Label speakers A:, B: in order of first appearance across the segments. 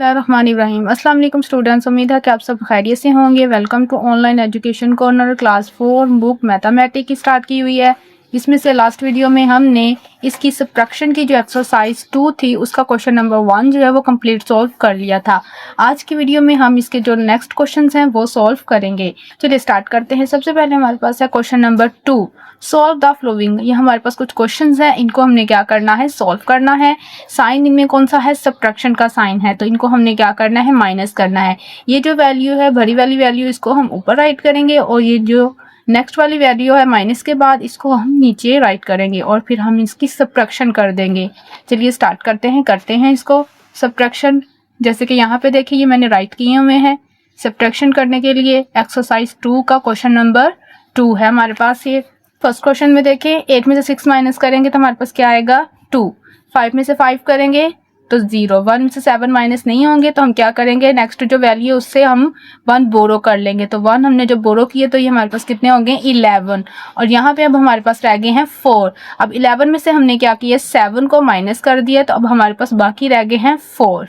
A: बिस्मिल्लाहिर्रहमानिर्रहीम। अस्सलाम वालेकुम स्टूडेंट्स, उम्मीद है कि आप सब खैरियत से होंगे। Welcome to online education corner. Class 4 book mathematics की स्टार्ट की हुई है। इसमें से लास्ट वीडियो में हमने इसकी सब्ट्रैक्शन की जो एक्सरसाइज 2 थी उसका क्वेश्चन नंबर 1 जो है वो कंप्लीट सॉल्व कर लिया था। आज की वीडियो में हम इसके जो नेक्स्ट क्वेश्चंस हैं वो सॉल्व करेंगे। चलिए स्टार्ट करते हैं। सबसे पहले हमारे पास है question number 2, solve the flowing. ये हमारे पास कुछ क्वेश्चंस हैं, इनको हमने क्या करना है, सॉल्व करना है। साइन इनमें कौन सा है, सब्ट्रैक्शन का साइन है, तो इनको हमने क्या करना है, माइनस करना है। ये जो वैल्यू है, भरी वाली वैल्यू, इसको हम ऊपर राइट करेंगे और ये जो नेक्स्ट वाली वैल्यू है माइनस के बाद, इसको हम नीचे राइट करेंगे और फिर हम इसकी सब्ट्रैक्शन कर देंगे। चलिए स्टार्ट करते हैं इसको सब्ट्रैक्शन। जैसे कि यहाँ पे देखिए, ये मैंने राइट किए हुए हैं। सब्ट्रैक्शन करने के लिए एक्सरसाइज 2 का क्वेश्चन नंबर 2 है हमारे पास। ये फर्स्ट क्वेश्चन में देखें, 8 में से 6 माइनस करेंगे तो हमारे पास क्या आएगा, 2। 5 में से 5 करेंगे तो 0। 1 में से 7 माइनस नहीं होंगे तो हम क्या करेंगे, नेक्स्ट जो वैल्यू है उससे हम 1 बोरो कर लेंगे। तो 1 हमने जब बोरो किए तो ये हमारे पास कितने होंगे, 11। और यहाँ पे अब हमारे पास रह गए हैं 4। अब 11 में से हमने क्या किया, 7 को माइनस कर दिया, तो अब हमारे पास बाकी रह गए हैं 4।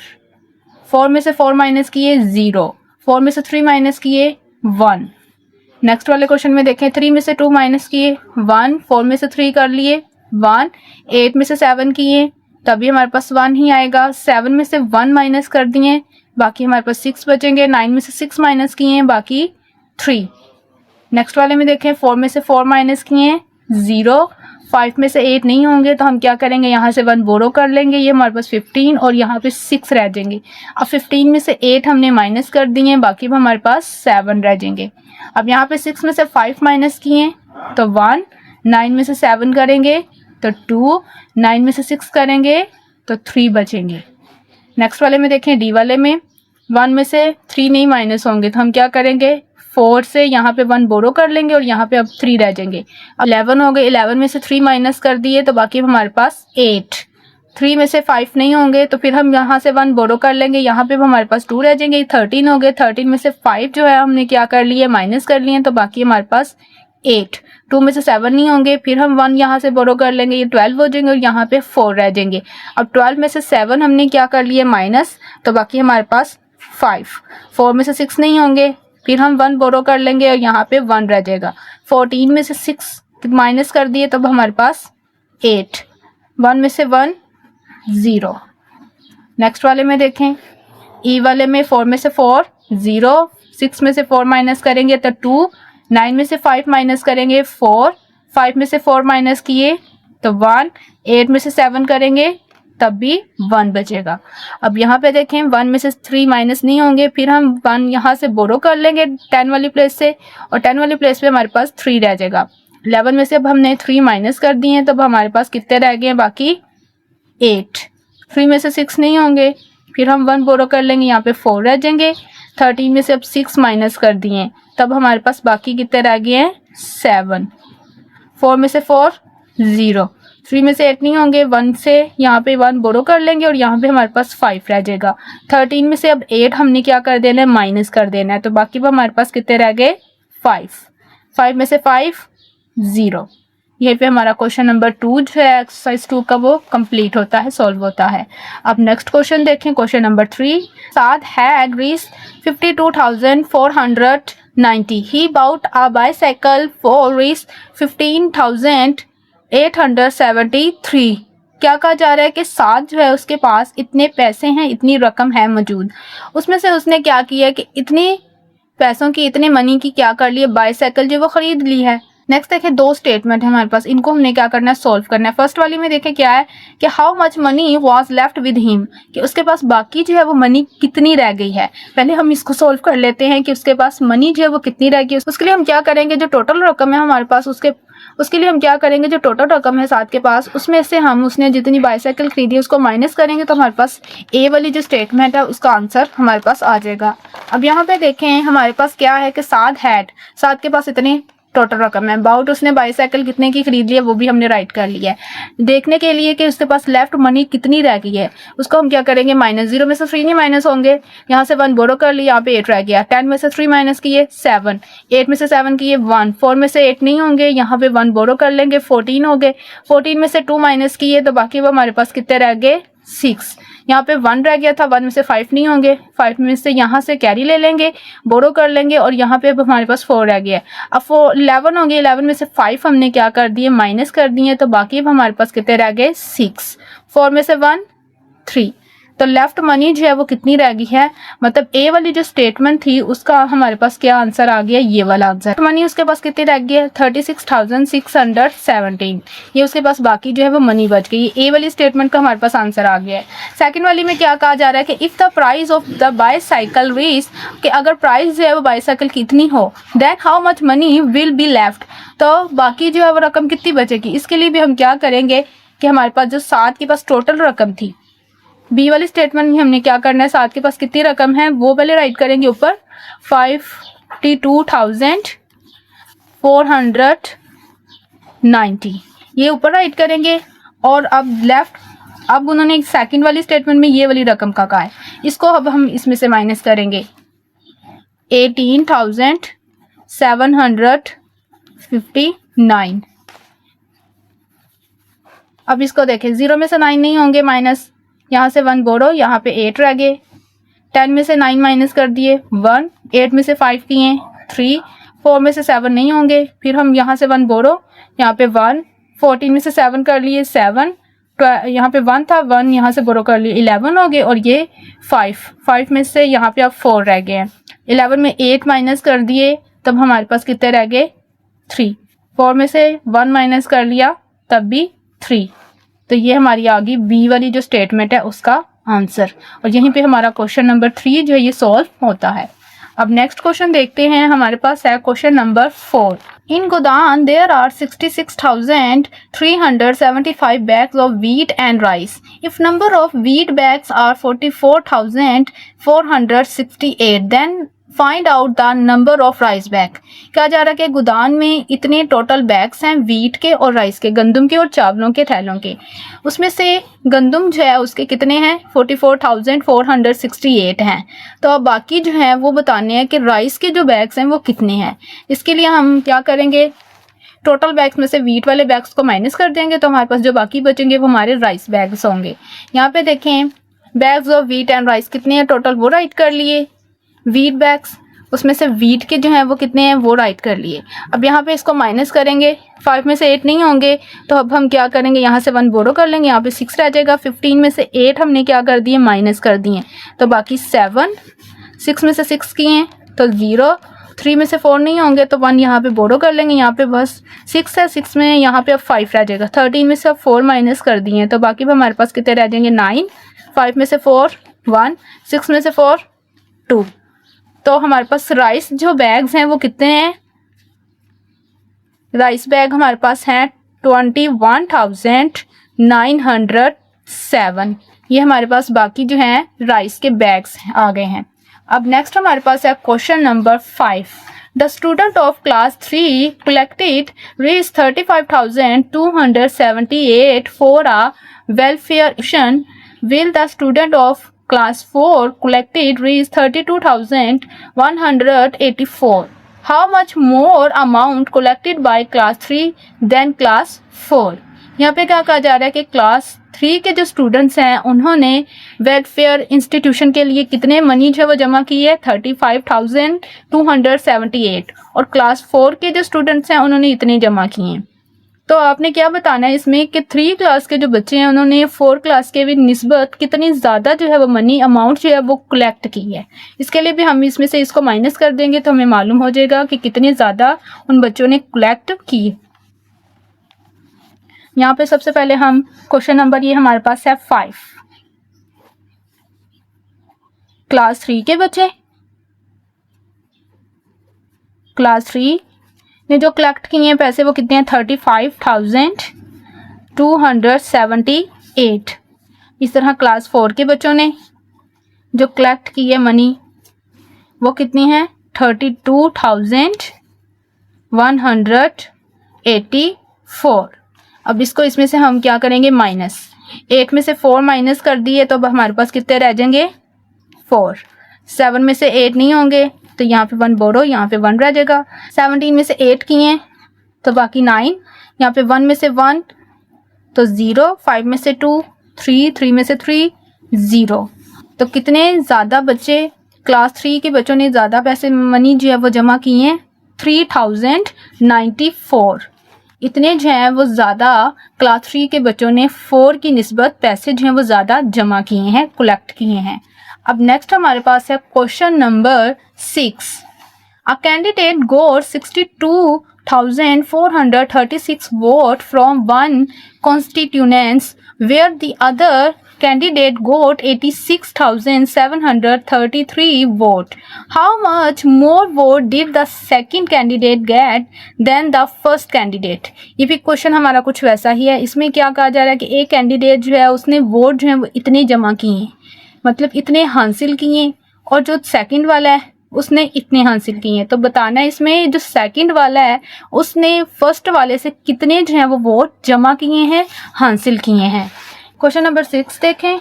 A: 4 में से 4 माइनस किए 0। 4 में से 3 माइनस किए 1। नेक्स्ट वाले क्वेश्चन में देखें, 3 में से 2 माइनस किए 1। 4 में से 3 कर लिए 1। 8 में से 7 किए तभी हमारे पास 1 ही आएगा। 7 में से 1 माइनस कर दिए, बाकी हमारे पास 6 बचेंगे। 9 में से 6 माइनस किए, बाकी 3। नेक्स्ट वाले में देखें, 4 में से 4 माइनस किए 0। 5 में से 8 नहीं होंगे तो हम क्या करेंगे, यहाँ से 1 बोरो कर लेंगे, ये हमारे पास 15 और यहाँ पे 6 रह जाएंगे। अब 15 में से 8 हमने माइनस कर दिए, बाकी हमारे पास 7 रह जाएंगे। अब यहाँ पे 6 में से 5 माइनस किए तो 1। 9 में से 7 करेंगे तो 2। 9 में से 6 करेंगे तो 3 बचेंगे। नेक्स्ट वाले में देखें, डी वाले में 1 में से 3 नहीं माइनस होंगे तो हम क्या करेंगे, 4 से यहाँ पे 1 बोरो कर लेंगे और यहाँ पे अब 3 रह जाएंगे। 11 हो गए, 11 में से 3 माइनस कर दिए तो बाकी हमारे पास 8। 3 में से 5 नहीं होंगे तो फिर हम यहाँ से 1 बोरो कर लेंगे, यहाँ पे हमारे पास 2 रह जाएंगे। 13 हो गए, 13 में से 5 जो है हमने क्या कर लिए, माइनस कर लिए, तो बाकी हमारे पास 8। 2 में से 7 नहीं होंगे, फिर हम 1 यहाँ से बोरो कर लेंगे, ये 12 हो जाएंगे और यहाँ पे 4 रह जाएंगे। अब 12 में से 7 हमने क्या कर लिए, माइनस, तो बाकी हमारे पास 5। 4 में से 6 नहीं होंगे, फिर हम 1 बोरो कर लेंगे और यहाँ पे 1 रह जाएगा। 14 में से 6 माइनस कर दिए तब हमारे पास 8। 1 में से 1 0। नेक्स्ट वाले में देखें, ई वाले में 4 में से 4 0। 6 में से 4 माइनस करेंगे तो 2। 9 में से 5 माइनस करेंगे 4। 5 में से 4 माइनस किए तो 1। 8 में से 7 करेंगे तब भी 1 बचेगा। अब यहाँ पे देखें, 1 में से 3 माइनस नहीं होंगे, फिर हम 1 यहाँ से बोरो कर लेंगे 10 वाली प्लेस से और 10 वाली प्लेस पे हमारे पास 3 रह जाएगा। 11 में से अब हमने 3 माइनस कर दिए हैं, तब हमारे पास कितने रह गए, बाकी 8। 3 में से 6 नहीं होंगे, फिर हम 1 बोरो कर लेंगे, यहाँ पे 4 रह जाएंगे। 13 में से अब 6 माइनस कर दिए तब हमारे पास बाकी कितने रह गए हैं, 7। 4 में से 4 0। 3 में से 8 नहीं होंगे, 1 से यहाँ पे 1 बोरो कर लेंगे और यहाँ पे हमारे पास 5 रह जाएगा। 13 में से अब 8 हमने क्या कर देना है, माइनस कर देना है, तो बाकी हमारे पास कितने रह गए, 5। 5 में से 5 0। यहीं पे हमारा क्वेश्चन नंबर 2 जो है एक्सरसाइज 2 का वो कंप्लीट होता है, सॉल्व होता है। अब नेक्स्ट क्वेश्चन देखें, question number 3। Saad had reached 52,490. He bought a bicycle for rupees 15,873. क्या कहा जा रहा है कि साद जो है उसके पास इतने पैसे हैं, इतनी रकम है मौजूद, उसमें से उसने क्या किया कि इतनी पैसों की, इतने मनी की क्या कर ली, बाईसाइकिल जो वो खरीद ली है। नेक्स्ट देखें, 2 स्टेटमेंट है हमारे पास, इनको हमने क्या करना है, सॉल्व करना है। फर्स्ट वाली में देखें क्या है कि how much money was left with him, कि उसके पास बाकी जो है वो मनी कितनी रह गई है। पहले हम इसको सॉल्व कर लेते हैं कि उसके पास मनी जो है वो कितनी रह गई। उसके लिए हम क्या करेंगे, जो टोटल रकम है हमारे पास उसके लिए हम क्या करेंगे, जो टोटल रकम है साथ के पास, उसमें से हम उसने जितनी बाईसाइकिल खरीदी उसको माइनस करेंगे तो हमारे पास ए वाली जो स्टेटमेंट है उसका आंसर हमारे पास आ जाएगा। अब यहाँ पे देखें हमारे पास क्या है कि साद के पास इतनी टोटल रकम है। अबाउट उसने बाईसाइकिल कितने की खरीद ली है वो भी हमने राइट कर लिया है। देखने के लिए कि उसके पास लेफ्ट मनी कितनी रह गई है, उसको हम क्या करेंगे, माइनस। 0 में से 3 नहीं माइनस होंगे, यहाँ से 1 बोरो कर लिया, यहाँ पे 8 रह गया। 10 में से 3 माइनस किए 7। 8 में से 7 किए 1। 4 में से 8 नहीं होंगे, यहाँ पे 1 बोरो कर लेंगे, 14 हो गए। 14 में से 2 माइनस किए तो बाकी वो हमारे पास कितने रह गए, 6। यहाँ पे 1 रह गया था, 1 में से 5 नहीं होंगे, 5 में से यहाँ से कैरी ले लेंगे, बोरो कर लेंगे और यहाँ पे अब हमारे पास 4 रह गया है। अब 11 होंगे, 11 में से 5 हमने क्या कर दिए, माइनस कर दिए, तो बाकी अब हमारे पास कितने रह गए, 6। 4 में से 1 3, तो लेफ्ट मनी जो है वो कितनी रह गई है, मतलब ए वाली जो स्टेटमेंट थी उसका हमारे पास क्या आंसर आ गया, ये वाला आंसर। मनी उसके पास कितनी रह गई है, 36,617, ये उसके पास बाकी जो है वो मनी बच गई। ए वाली स्टेटमेंट का हमारे पास आंसर आ गया है। सेकंड वाली में क्या कहा जा रहा है कि if the price of the bicycle reach, कि अगर प्राइस जो है वो बाईसाइकिल की इतनी हो, then how much money will be left, तो बाकी जो है वो रकम कितनी बचेगी। इसके लिए भी हम क्या करेंगे कि हमारे पास जो 7 के पास टोटल रकम थी, बी वाली स्टेटमेंट में हमने क्या करना है, 7 के पास कितनी रकम है वो पहले राइट करेंगे ऊपर, 52,490, ये ऊपर राइट करेंगे। और अब लेफ्ट, अब उन्होंने सेकंड वाली स्टेटमेंट में ये वाली रकम का कहा है, इसको अब हम इसमें से माइनस करेंगे, 18,759। अब इसको देखें, 0 में से 9 नहीं होंगे, माइनस, यहाँ से 1 बोरो, यहाँ पे 8 रह गए, 10 में से 9 माइनस कर दिए 1, 8 में से 5 किए 3, 4 में से 7 नहीं होंगे, फिर हम यहाँ से 1 बोरो, यहाँ पे 1, 14 में से 7 कर लिए 7, यहाँ पे 1 था, 1 यहाँ से बोरो कर लिए 11 हो गए, और ये 5 में से यहाँ पे अब 4 रह गए हैं, 11 में 8 माइनस कर दिए, तब हमारे पास कितने रह गए 3, 4 में से 1 माइनस कर लिया तब भी 3, तो ये हमारी आ गई बी वाली जो स्टेटमेंट है उसका आंसर। और यहीं पे हमारा क्वेश्चन नंबर 3 जो है ये सॉल्व होता है। अब नेक्स्ट क्वेश्चन देखते हैं, हमारे पास है question number 4। In godown there are 66,375 bags of wheat and rice. If number of wheat bags are 44,468, then find out the number of rice bag. कहा जा रहा है कि गोदान में इतने टोटल बैग्स हैं वीट के और राइस के, गंदम के और चावलों के थैलों के, उसमें से गंदम जो है उसके कितने हैं 44,468 हैं, तो अब बाकी जो है वो बताने हैं कि राइस के जो बैग्स हैं वो कितने हैं। इसके लिए हम क्या करेंगे, टोटल बैग्स में से वीट वाले बैग्स को माइनस कर देंगे, तो हमारे पास जो बाकी बचेंगे वो हमारे राइस बैग्स होंगे। यहाँ पे देखें bags of wheat and rice कितने हैं टोटल, वो राइट कर लिए, वीट बैग्स उसमें से वीट के जो हैं वो कितने हैं वो राइट कर लिए। अब यहाँ पे इसको माइनस करेंगे, 5 में से 8 नहीं होंगे, तो अब हम क्या करेंगे, यहाँ से 1 बोरो कर लेंगे, यहाँ पे 6 रह जाएगा, 15 में से 8 हमने क्या कर दिए माइनस कर दिए, तो बाकी 7, 6 में से 6 किए तो 0, 3 में से 4 नहीं होंगे तो 1 यहाँ पे बोरो कर लेंगे, यहाँ पे बस 6 है, 6 में यहाँ पे अब 5 रह जाएगा, 13 में से अब 4 माइनस कर दिए, तो बाकी भी हमारे पास कितने रह जाएंगे 9, 5 में से 4 1, 6 में से 4 2, तो हमारे पास राइस जो बैग्स हैं वो कितने हैं, राइस बैग हमारे पास हैं 21,907, ये हमारे पास बाकी जो हैं राइस के बैग्स आ गए हैं। अब नेक्स्ट हमारे पास है question number 5। The student of class 3 collected raised 35,278 for a welfare action. Will the student of class 4 collected raised 32,184? How much more amount collected by class 3 than class 4? यहाँ पे क्या कहा जा रहा है कि क्लास 3 के जो स्टूडेंट्स हैं उन्होंने वेलफेयर इंस्टीट्यूशन के लिए कितने मनी जो है वो जमा की है 35,278, और क्लास 4 के जो स्टूडेंट्स हैं उन्होंने इतने जमा किए हैं। तो आपने क्या बताना है इसमें कि 3 क्लास के जो बच्चे हैं उन्होंने 4 क्लास के भी निस्बत कितनी ज़्यादा जो है वो मनी अमाउंट जो है वो कलेक्ट की है। इसके लिए भी हम इसमें से इसको माइनस कर देंगे तो हमें मालूम हो जाएगा कि कितनी ज़्यादा उन बच्चों ने कलेक्ट की। यहाँ पे सबसे पहले हम क्वेश्चन नंबर ये हमारे पास है 5, क्लास 3 के बच्चे, क्लास 3 ने जो कलेक्ट किए हैं पैसे वो कितने हैं 35,278। इस तरह क्लास 4 के बच्चों ने जो कलेक्ट की है मनी वो कितनी है 32,184। अब इसको इसमें से हम क्या करेंगे माइनस, 8 में से 4 माइनस कर दिए तो अब हमारे पास कितने रह जाएंगे 4, 7 में से 8 नहीं होंगे तो यहाँ पे 1 बोरो, यहाँ पे 1 रह जाएगा, 17 में से 8 किए तो बाकी 9, यहाँ पे 1 में से 1 तो 0, 5 में से 2 3, 3 में से 3 0। तो कितने ज़्यादा बच्चे क्लास 3 के बच्चों ने ज़्यादा पैसे मनी जो है वो जमा किए हैं? 3094। इतने जो है वो ज़्यादा क्लास 3 के बच्चों ने 4 की निस्बत पैसे जो हैं वो ज़्यादा जमा किए हैं, कलेक्ट किए हैं। अब नेक्स्ट हमारे पास है question number 6। A candidate got 62,436 votes from one constituency where the other candidate got 86,733 votes. How much more vote did the second candidate get than the first candidate? ये भी क्वेश्चन हमारा कुछ वैसा ही है। इसमें क्या कहा जा रहा है कि एक कैंडिडेट जो है उसने वोट जो है वो इतने जमा किए, मतलब इतने हासिल किए, और जो सेकंड वाला है उसने इतने हासिल किए हैं। तो बताना है इसमें जो सेकंड वाला है उसने फर्स्ट वाले से कितने जो हैं वो वोट जमा किए हैं, हासिल किए हैं। क्वेश्चन नंबर 6 देखें।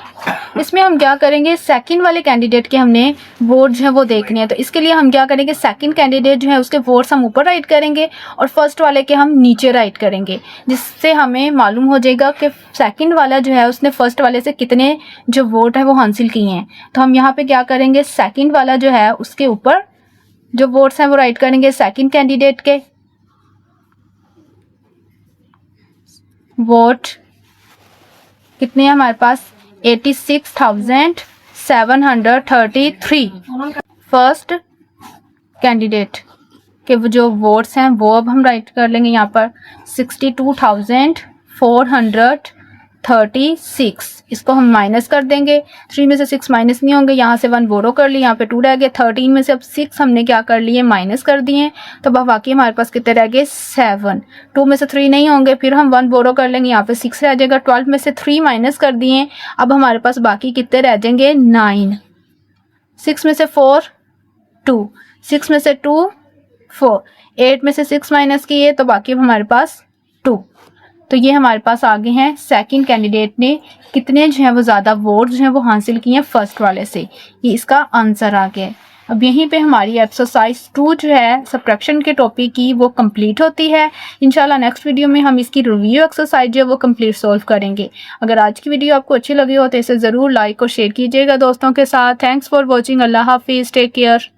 A: इसमें हम क्या करेंगे, सेकंड वाले कैंडिडेट के हमने वोट जो है वो देखने हैं। तो इसके लिए हम क्या करेंगे, सेकंड कैंडिडेट जो है उसके वोट्स हम ऊपर राइट करेंगे और फर्स्ट वाले के हम नीचे राइट करेंगे, जिससे हमें मालूम हो जाएगा कि सेकंड वाला जो है उसने फर्स्ट वाले से कितने जो वोट है वो हासिल किए हैं। तो हम यहाँ पे क्या करेंगे, सेकंड वाला जो है उसके ऊपर जो वोट्स हैं वो राइट करेंगे सेकंड कैंडिडेट के। वोट कितने हैं हमारे पास, 86,733 फर्स्ट कैंडिडेट के जो वोट्स हैं वो अब हम राइट कर लेंगे यहाँ पर 62,436। इसको हम माइनस कर देंगे, 3 में से 6 माइनस नहीं होंगे, यहाँ से 1 बोरो कर ली, यहाँ पे 2 रह गए। 13 में से अब 6 हमने क्या कर लिए, माइनस कर दिए। तो अब बाकी हमारे पास कितने रह गए, 7। 2 में से 3 नहीं होंगे, फिर हम 1 बोरो कर लेंगे, यहाँ पे 6 रह जाएगा। 12 में से 3 माइनस कर दिए, अब हमारे पास बाकी कितने रह जाएंगे, 9। 6 में से 4 2, 6 में से 2 4, 8 में से 6 माइनस किए तो बाकी हमारे पास 2। तो ये हमारे पास आगे हैं सेकंड कैंडिडेट ने कितने जो है वो ज़्यादा वोट जो है वो हासिल किए हैं फर्स्ट वाले से। ये इसका आंसर आ गया। अब यहीं पे हमारी एक्सरसाइज 2 जो है सब्ट्रैक्शन के टॉपिक की वो कंप्लीट होती है। इंशाल्लाह नेक्स्ट वीडियो में हम इसकी रिव्यू एक्सरसाइज जो है वो कंप्लीट सॉल्व करेंगे। अगर आज की वीडियो आपको अच्छी लगी हो तो इसे ज़रूर लाइक और शेयर कीजिएगा दोस्तों के साथ। Thanks for watching. अल्लाह हाफिज़, टेक केयर।